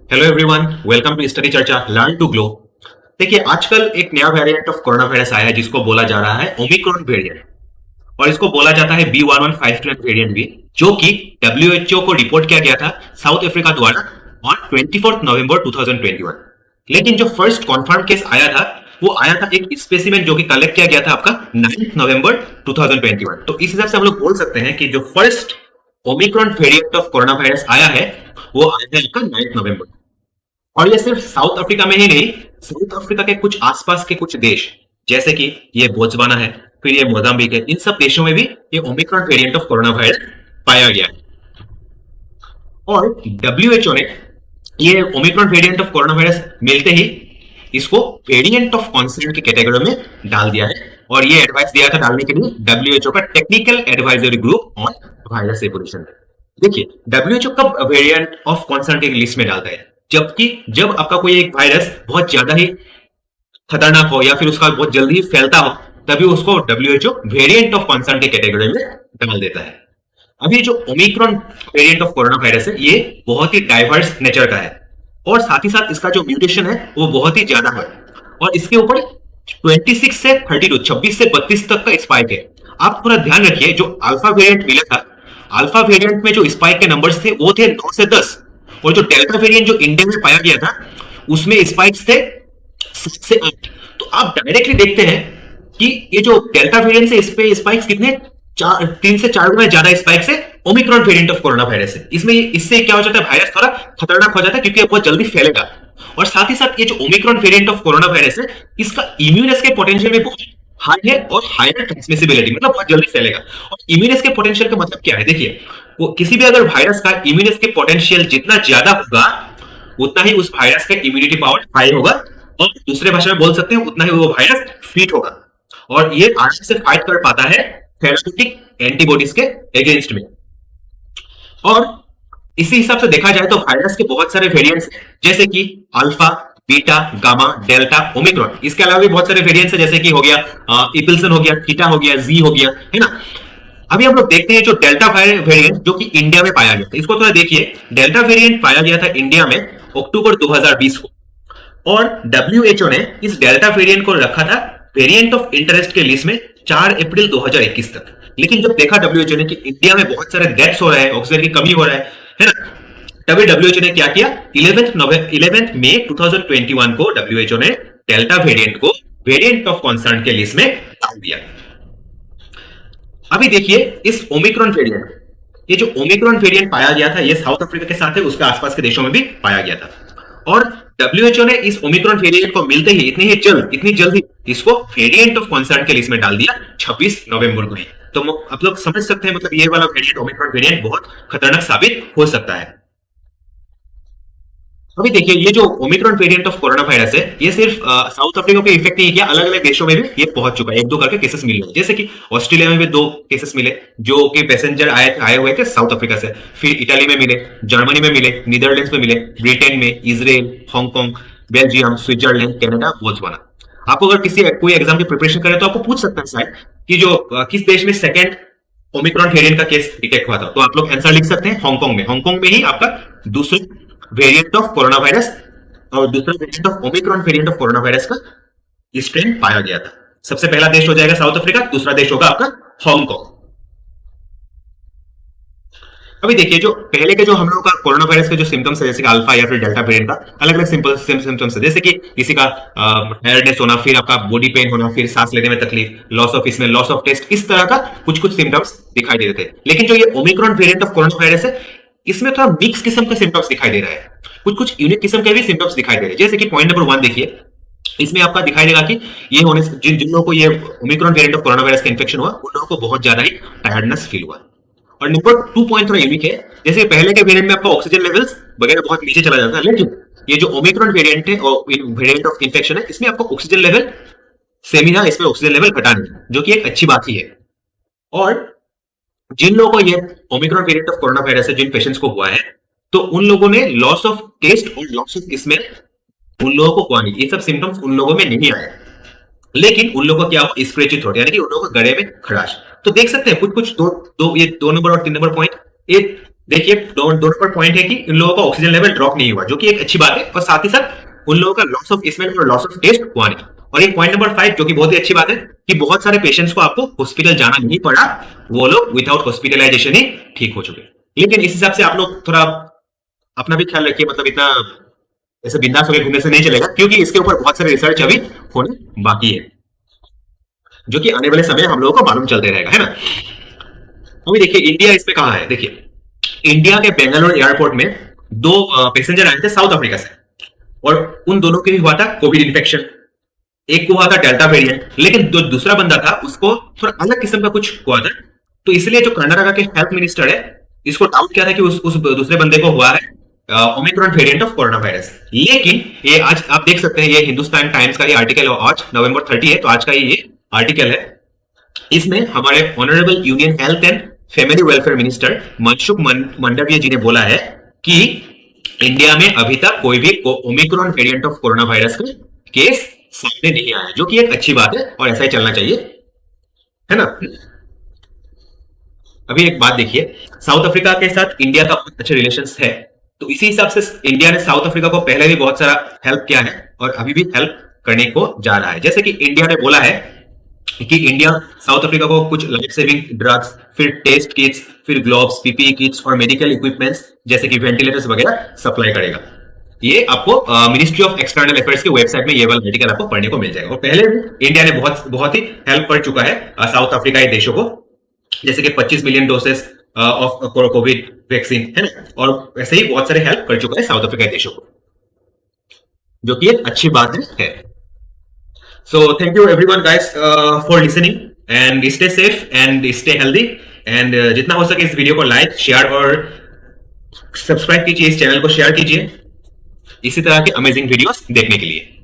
Hello everyone, welcome to study Charcha learn to glow. देखिए, आजकल एक नया वेरिएंट ऑफ कोरोना वायरस आया है जिसको बोला जा रहा है ओमिक्रॉन वेरिएंट, और इसको बोला जाता है B1152 वेरिएंट भी, जो कि WHO को रिपोर्ट किया गया था साउथ अफ्रीका द्वारा ऑन 24 नवंबर 2021। लेकिन जो फर्स्ट कॉन्फर्म केस आया था वो आया था एक स्पेसिमेन जो कि कलेक्ट किया गया था आपका 9 नवंबर 2021। तो इस हिसाब से हम लोग बोल सकते हैं कि जो first Omicron variant of corona virus आया है वो आया है आपका 9 नवंबर। और ये सिर्फ साउथ अफ्रीका में ही नहीं, साउथ अफ्रीका के कुछ आसपास के कुछ देश जैसे कि ये बोत्सवाना है, फिर ये मोजाम्बिक है, इन सब देशों में भी ये Omicron variant of corona virus पाया गया है। और डब्ल्यूएचओ ने ये Omicron variant of corona virus मिलते ही इसको वेरिएंट ऑफ कॉन्सर्न की कैटेगरी में डाल दिया है, और ये एडवाइस दिया था डालने के लिए डब्ल्यूएचओ का technical advisory group on virus evolution. देखिए, डब्ल्यूएचओ कब वेरिएंट ऑफ कॉन्सर्न के लिस्ट में डालता है? जबकि जब आपका कोई एक वायरस बहुत ज्यादा ही खतरनाक हो या फिर उसका बहुत जल्दी फैलता हो, तभी उसको डब्ल्यूएचओ वेरिएंट ऑफ कॉन्सर्न के कैटेगरी में डाल देता है। अभी जो Omicron variant of corona virus है ये बहुत ही डाइवर्स नेचर का है, और साथ ही साथ इसका जो म्यूटेशन है वो बहुत ही ज्यादा है, और इसके ऊपर 26 से 32 26 से 32 तक का स्पाइक है। आप थोड़ा ध्यान रखिए, जो अल्फा वेरिएंट मिला था, अल्फा वेरिएंट में जो स्पाइक के नंबर्स थे वो थे 9 से 10, और जो डेल्टा वेरिएंट जो इंडिया में पाया गया था उसमें स्पाइक्स थे 7 से 8। तो आप डायरेक्टली देखते हैं कि ये जो डेल्टा वेरिएंट से इस पे स्पाइक्स कितने 3 से 4 गुना ज्यादा स्पाइक्स है Omicron variant of corona virus है। इसमें इससे क्या हो जाता है, वायरस थोड़ा खतरनाक हो जाता है क्योंकि बहुत जल्दी फैलेगा। और साथ ही साथ ये जो Omicron variant of corona virus है इसका इम्यून एस्केप पोटेंशियल भी बहुत हाई है, और हायर ट्रांसमिसिबिलिटी, मतलब बहुत जल्दी फैलेगा। और इम्यून एस्केप पोटेंशियल का मतलब क्या है? देखिए, वो किसी भी अगर वायरस का इम्यून एस्केप पोटेंशियल जितना ज्यादा होगा उतना ही उस वायरस का इम्यूनिटी पावर हाई होगा, और दूसरे भाषा में बोल सकते हैं उतना ही वो वायरस फिट होगा, और ये आराम से फाइट कर पाता है थेराप्यूटिक एंटीबॉडीज के अगेंस्ट में। और इसी हिसाब से देखा जाए तो वायरस के बहुत सारे वेरिएंट्स जैसे कि alpha, beta, gamma, delta, Omicron, इसके अलावा भी बहुत सारे वेरिएंट्स है जैसे कि हो गया इपिल्सन हो गया, थीटा हो गया, जी हो गया, है ना। अभी हम लोग देखते हैं जो डेल्टा वेरिएंट जो कि इंडिया में पाया गया था, इसको थोड़ा देखिए। डेल्टा वेरिएंट पाया गया था इंडिया में अक्टूबर 2020 को, और डब्ल्यूएचओ ने इस डेल्टा वेरिएंट को रखा था वेरिएंट ऑफ इंटरेस्ट के लिस्ट में 4 अप्रैल 2021 तक। लेकिन जब देखा डब्ल्यूएचओ ने कि इंडिया में बहुत सारे डेथ्स हो रहे हैं, ऑक्सीजन की कमी हो रहा है ना, तभी डब्ल्यूएचओ ने क्या किया, 11 मई 2021 को डब्ल्यूएचओ ने डेल्टा वेरिएंट को वेरिएंट ऑफ कंसर्न के लिस्ट में डाल दिया। अभी देखिए इस ओमिक्रॉन वेरिएंट, ये जो ओमिक्रॉन वेरिएंट पाया गया था ये साउथ अफ्रीका के साथ है, उसके आसपास के देशों में भी पाया गया था, और डब्ल्यूएचओ ने इस ओमिक्रॉन वेरिएंट को मिलते ही इतनी जल्दी इसको वेरिएंट ऑफ कंसर्न के लिस्ट में डाल दिया 26 नवंबर को ही। तो आप लोग समझ सकते हैं, मतलब ये वाला वेरिएंट ओमिक्रॉन वेरिएंट बहुत खतरनाक साबित हो सकता है। अभी देखिए, ये जो Omicron variant of corona virus है ये सिर्फ साउथ अफ्रीका पे इफेक्ट नहीं किया, अलग अलग देशों में भी ये पहुंच चुका है। 1-2 करके केसेस मिले हैं, जैसे कि ऑस्ट्रेलिया में भी 2 केसेस मिले जो कि पैसेंजर आए हुए थे साउथ अफ्रीका से, फिर इटली में मिले, जर्मनी में मिले, नीदरलैंड्स में मिले, ब्रिटेन में, Israel, Hong Kong, Belgium, Switzerland, Canada, Botswana. आपको अगर कोई एग्जाम की प्रिपरेशन करे तो आपको पूछ सकता है शायद कि जो किस देश में सेकेंड ओमिक्रॉन वेरिएंट का केस डिटेक्ट हुआ था, तो आप लोग आंसर लिख सकते हैं हांगकांग में ही आपका दूसरे वेरिएंट ऑफ कोरोना वायरस और दूसरा variant of Omicron variant of corona virus का स्ट्रेन पाया गया था। सबसे पहला देश हो जाएगा साउथ अफ्रीका, दूसरा देश होगा आपका हांगकांग। अभी देखिए, जो पहले के जो हम लोग का कोरोना वायरस के जो सिम्टम्स है जैसे कि अल्फा या फिर डेल्टा वेरिएंट का अलग अलग सिम्टम्स है, जैसे कि किसी का टायर्डनेस होना, फिर आपका बॉडी पेन होना, फिर सांस लेने में तकलीफ, loss of smell, loss of taste, इस तरह का कुछ सिम्टम्स दिखाई दे रहे थे। लेकिन जो ये Omicron variant of corona virus है इसमें थोड़ा मिक्स किस्म के सिम्टम्स दिखाई दे रहा है, कुछ यूनिक किस्म के भी सिम्टम्स दिखाई दे रहे हैं। जैसे कि पॉइंट नंबर 1 देखिए, इसमें आपका दिखाई देगा कि ये होने से जिन लोगों को ये Omicron variant of corona virus का इंफेक्शन हुआ उन लोगों को बहुत ज्यादा ही टायर्डनेस फील हुआ। और नंबर 2 पॉइंट थोड़ा यूनिक है, जैसे पहले के वेरिएंट में आपका ऑक्सीजन लेवल्स वगैरह बहुत नीचे चला जाता है, लेकिन ये जो ओमिक्रॉन वेरिएंट है और वेरिएंट ऑफ इंफेक्शन है इसमें आपको ऑक्सीजन लेवल सेम ही है, इसमें ऑक्सीजन लेवल घटा नहीं, जो कि एक अच्छी बात ही है। और जिन लोगों को ये Omicron variant of corona virus है, जिन पेशेंट्स को हुआ है, तो उन लोगों ने लॉस ऑफ टेस्ट और लॉस ऑफ स्मेल उन लोगों को हुआ नहीं, ये सब सिम्टम्स उन लोगों में नहीं आए, लेकिन उन लोगों को क्या हुआ, स्क्रेची थ्रोट, यानी कि उन लोगों को गले में खराश। तो देख सकते हैं कुछ ये 2 नंबर और 3 नंबर पॉइंट, ये देखिए दोनों पर पॉइंट है कि इन लोगों का ऑक्सीजन लेवल ड्रॉप नहीं हुआ, जो कि एक अच्छी बात है, और साथ ही साथ उन लोगों का लॉस ऑफ स्मेल और लॉस ऑफ टेस्ट हुआ नहीं। और एक पॉइंट नंबर 5 जो कि बहुत ही अच्छी बात है कि बहुत सारे पेशेंट्स को आपको हॉस्पिटल जाना नहीं पड़ा, वो लोग विदाउट हॉस्पिटलाइजेशन ही ठीक हो चुके। लेकिन इस हिसाब से आप लोग थोड़ा अपना भी ख्याल रखिए, मतलब इतना ऐसे बिंदास होकर घूमने से नहीं चलेगा, क्योंकि इसके ऊपर बहुत सारे रिसर्च अभी होने बाकी है, जो कि आने वाले समय हम लोगों को मालूम चलते रहेगा, है ना। अभी देखिए इंडिया इस पे कहा है, देखिए इंडिया के बेंगलुरु एयरपोर्ट में दो पैसेंजर आए थे साउथ अफ्रीका से, और उन दोनों के भी हुआ था कोविड इन्फेक्शन। एक को हुआ था डेल्टा वेरिएंट, लेकिन जो दूसरा बंदा था उसको थोड़ा अलग किस्म का कुछ हुआ था। तो इसलिए जो कर्नाटका के हेल्थ मिनिस्टर है, इसको डाउट किया था कि उस दूसरे बंदे को हुआ है Omicron variant of corona virus. लेकिन ये आज आप देख सकते हैं, ये हिंदुस्तान टाइम्स का ये आर्टिकल है, आज नवंबर 30 है, तो आज का ये आर्टिकल है। इसमें हमारे honourable union health and family welfare minister Mansukh Mandaviya ji ने बोला है कि इंडिया में अभी तक कोई भी Omicron variant of corona virus का केस सामने नहीं आया, जो कि एक अच्छी बात है और ऐसा ही चलना चाहिए, है ना। अभी एक बात देखिए, साउथ अफ्रीका के साथ इंडिया का बहुत अच्छे रिलेशंस है, तो इसी हिसाब से इंडिया ने साउथ अफ्रीका को पहले भी बहुत सारा हेल्प किया है और अभी भी हेल्प करने को जा रहा है। जैसे कि इंडिया ने बोला है कि इंडिया साउथ अफ्रीका को कुछ लाइफ सेविंग ड्रग्स, फिर टेस्ट किट्स, फिर ग्लोव्स, पीपीई किट्स और मेडिकल इक्विपमेंट्स जैसे कि वेंटिलेटर्स वगैरह सप्लाई करेगा। ये आपको मिनिस्ट्री ऑफ एक्सटर्नल अफेयर्स की वेबसाइट में ये वाला आर्टिकल आपको पढ़ने को मिल जाएगा। और पहले भी इंडिया ने बहुत बहुत ही हेल्प कर चुका है साउथ अफ्रीका के देशों को, जैसे कि 25 million doses of Covid vaccine, है ना। और वैसे ही बहुत सारे हेल्प कर चुका है साउथ अफ्रीका के देशों को, जो कि एक अच्छी बात है। So thank you everyone guys for listening, and stay safe and stay healthy, and जितना हो सके इस वीडियो को लाइक, शेयर और सब्सक्राइब कीजिए, इस चैनल को शेयर कीजिए इसी तरह के अमेजिंग वीडियोस देखने के लिए।